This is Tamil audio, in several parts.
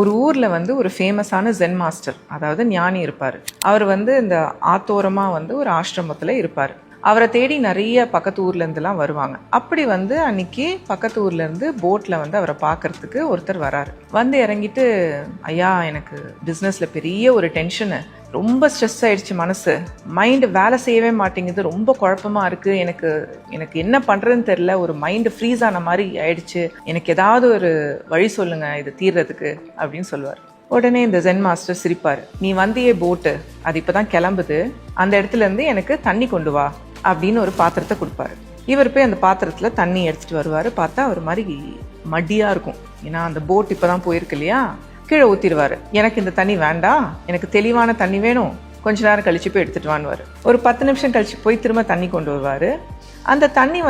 ஒரு ஊர்ல ஒரு ஃபேமஸான ஜென் மாஸ்டர், அதாவது ஞானி இருப்பாரு. அவர் இந்த ஆத்தோரமா ஒரு ஆசிரமத்துல இருப்பாரு. அவரை தேடி நிறைய பக்கத்து ஊர்ல இருந்துலாம் வருவாங்க. அப்படி அன்னைக்கு பக்கத்து ஊர்ல இருந்து போட்ல அவரை பார்க்கறதுக்கு ஒருத்தர் வராரு. இறங்கிட்டு, ஐயா, எனக்கு பிசினஸ்ல பெரிய ஒரு டென்ஷனு, ரொம்ப ஸ்ட்ரெஸ் ஆயிடுச்சு, மனசு மைண்டு வேலை செய்யவே மாட்டேங்குது, ரொம்ப குழப்பமா இருக்கு, எனக்கு என்ன பண்றதுன்னு தெரியல, ஒரு மைண்டு ஃப்ரீஸ் ஆன மாதிரி ஆயிடுச்சு, எனக்கு ஏதாவது ஒரு வழி சொல்லுங்க இது தீர்றதுக்கு அப்படின்னு சொல்லுவார். உடனே இந்த ஜென் மாஸ்டர் சிரிப்பாரு. நீ வந்தியே போட்டு, அது இப்பதான் கிளம்புது, அந்த இடத்துல இருந்து எனக்கு தண்ணி கொண்டு வா அப்படின்னு ஒரு பாத்திரத்தை கொடுப்பாரு. இவர் போய் அந்த பாத்திரத்துல தண்ணி எடுத்துட்டு வருவாரு. பார்த்தா ஒரு மாதிரி மடியா இருக்கும். ஏன்னா அந்த போட் இப்பதான் போயிருக்கு இல்லையா. கீழே ஊத்திடுவாரு. எனக்கு இந்த தண்ணி வேண்டாம், எனக்கு தெளிவான தண்ணி வேணும், கொஞ்ச நேரம் கழிச்சு போய் எடுத்துட்டு வான்னு. ஒரு 10 நிமிஷம் கழிச்சு போய் திரும்ப தண்ணி கொண்டு வருவாரு. அந்த தண்ணி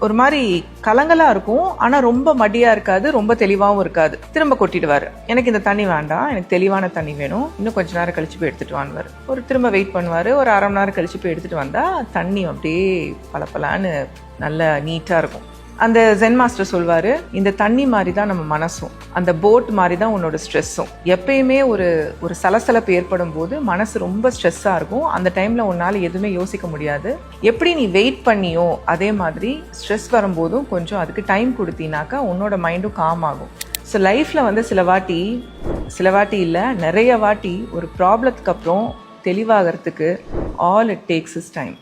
ஒரு மாதிரி கலங்கலா இருக்கும், ஆனா ரொம்ப மடியா இருக்காது, ரொம்ப தெளிவாகவும் இருக்காது. திரும்ப கொட்டிடுவாரு. எனக்கு இந்த தண்ணி வேண்டாம், எனக்கு தெளிவான தண்ணி வேணும், இன்னும் கொஞ்ச நேரம் கழிச்சு போய் எடுத்துட்டு வான்னு. ஒரு திரும்ப வெயிட் பண்ணுவாரு. ஒரு அரை மணி நேரம் கழிச்சு போய் எடுத்துட்டு வந்தா தண்ணி அப்படியே பலப்பலான்னு நல்ல நீட்டா இருக்கும். அந்த ஜென் மாஸ்டர் சொல்வாரு, இந்த தண்ணி மாதிரி தான் நம்ம மனசும், அந்த போட் மாதிரி தான் உன்னோட ஸ்ட்ரெஸ்ஸும். எப்பயுமே ஒரு சலசலப்பு ஏற்படும் போது மனசு ரொம்ப ஸ்ட்ரெஸ்ஸா இருக்கும். அந்த டைம்ல உன்னால எதுவுமே யோசிக்க முடியாது. எப்படி நீ வெயிட் பண்ணியோ அதே மாதிரி ஸ்ட்ரெஸ் வரும்போதும் கொஞ்சம் அதுக்கு டைம் கொடுத்தீனாக்கா உன்னோட மைண்டும் காம் ஆகும். ஸோ லைஃப்ல சில வாட்டி இல்லை, நிறைய வாட்டி ஒரு ப்ராப்ளத்துக்கு அப்புறம் தெளிவாகிறதுக்கு all it takes is time.